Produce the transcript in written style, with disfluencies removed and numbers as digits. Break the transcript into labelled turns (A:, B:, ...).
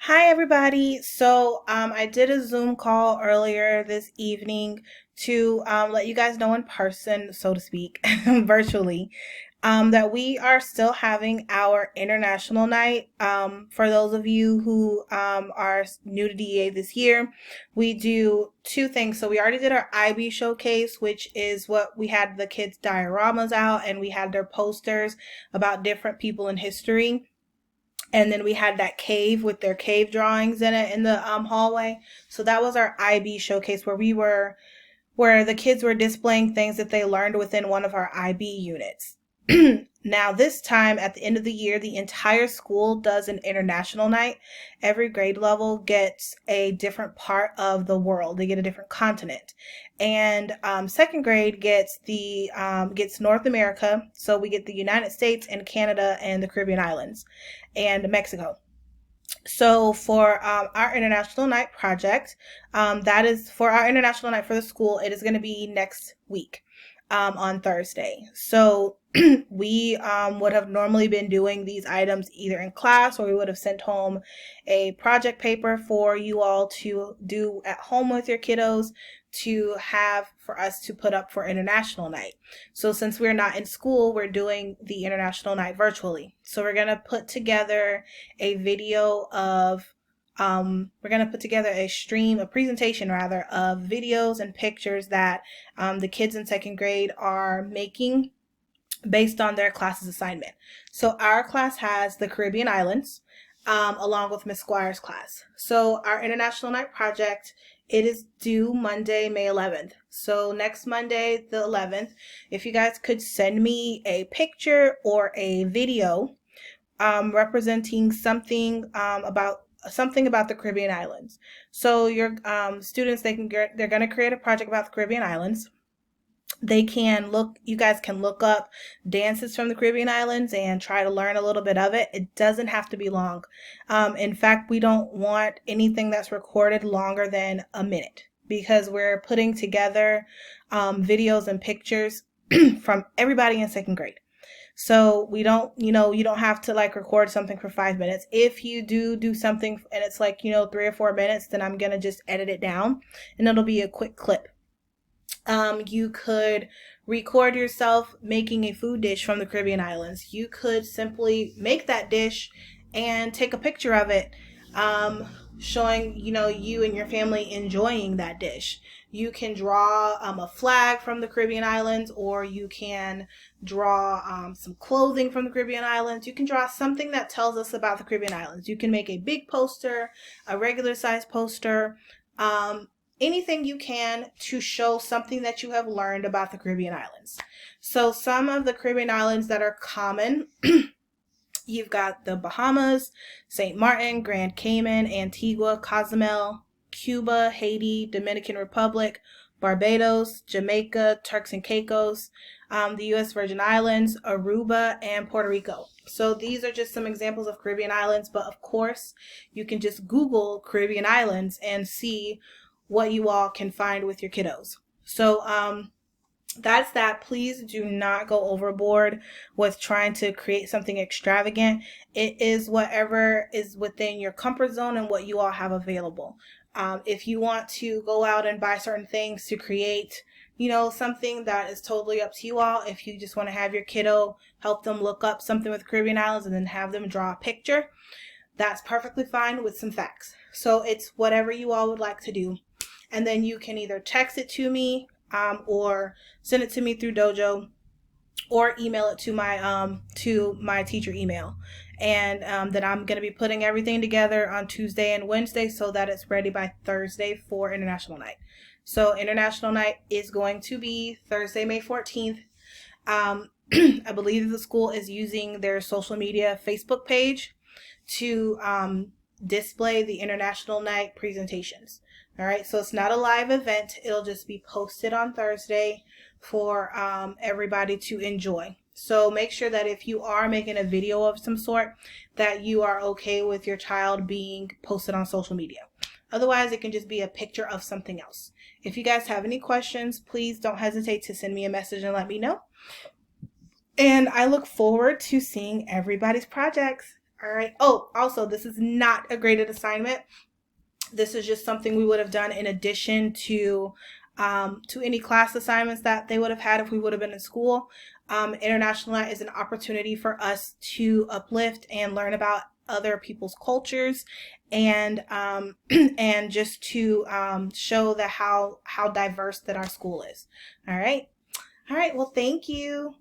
A: Hi, everybody. I did a Zoom call earlier this evening to let you guys know in person, so to speak, virtually, that we are still having our international night. For those of you who are new to DEA this year, we do two things. So we already did our IB showcase, which is what we had the kids' dioramas out and we had their posters about different people in history, and then we had that cave with their cave drawings in it in the hallway. So that was our IB showcase where the kids were displaying things that they learned within one of our IB units. Now, this time at the end of the year, the entire school does an international night. Every grade level gets a different part of the world. They get a different continent, and second grade gets North America. So we get the United States and Canada and the Caribbean islands and Mexico. So for our international night project, that is for our international night for the school. It is going to be next week on Thursday. So we would have normally been doing these items either in class, or we would have sent home a project paper for you all to do at home with your kiddos to have for us to put up for international night. So since we're not in school, we're doing the international night virtually. So we're going to put together a video of we're going to put together a presentation rather, of videos and pictures that the kids in second grade are making based on their class's assignment. So our class has the Caribbean islands, along with Miss Squire's class. So our international night project, it is due Monday, May 11th. So next Monday, the 11th, if you guys could send me a picture or a video representing something about the Caribbean islands. So your students, they're going to create a project about the Caribbean islands. You guys can look up dances from the Caribbean islands and try to learn a little bit of it. It doesn't have to be long. In fact, we don't want anything that's recorded longer than a minute, because we're putting together videos and pictures from everybody in second grade. So you don't have to like record something for 5 minutes. If you do something and it's like, 3 or 4 minutes, then I'm going to just edit it down and it'll be a quick clip. You could record yourself making a food dish from the Caribbean islands. You could simply make that dish and take a picture of it, showing, you and your family enjoying that dish. You can draw a flag from the Caribbean islands, or you can draw some clothing from the Caribbean islands. You can draw something that tells us about the Caribbean islands. You can make a big poster, a regular size poster, anything you can to show something that you have learned about the Caribbean islands. So some of the Caribbean islands that are common, you've got the Bahamas, St. Martin, Grand Cayman, Antigua, Cozumel, Cuba, Haiti, Dominican Republic, Barbados, Jamaica, Turks and Caicos, the U.S. Virgin Islands, Aruba, and Puerto Rico. So these are just some examples of Caribbean islands, but of course, you can just Google Caribbean islands and see what you all can find with your kiddos. So that's that. Please do not go overboard with trying to create something extravagant. It is whatever is within your comfort zone and what you all have available. If you want to go out and buy certain things to create, something, that is totally up to you all. If you just want to have your kiddo help them look up something with Caribbean islands and then have them draw a picture, that's perfectly fine with some facts. So it's whatever you all would like to do. And then you can either text it to me, or send it to me through Dojo, or email it to my teacher email. And then I'm going to be putting everything together on Tuesday and Wednesday so that it's ready by Thursday for International Night. So International Night is going to be Thursday, May 14th. I believe the school is using their social media Facebook page to display the International Night presentations. All right, so it's not a live event. It'll just be posted on Thursday for everybody to enjoy. So make sure that if you are making a video of some sort, that you are okay with your child being posted on social media. Otherwise, it can just be a picture of something else. If you guys have any questions, please don't hesitate to send me a message and let me know. And I look forward to seeing everybody's projects. All right. Oh, also, this is not a graded assignment. This is just something we would have done in addition to any class assignments that they would have had if we would have been in school. International Night is an opportunity for us to uplift and learn about other people's cultures, and and just to show that how diverse that our school is. All right. All right. Well, thank you.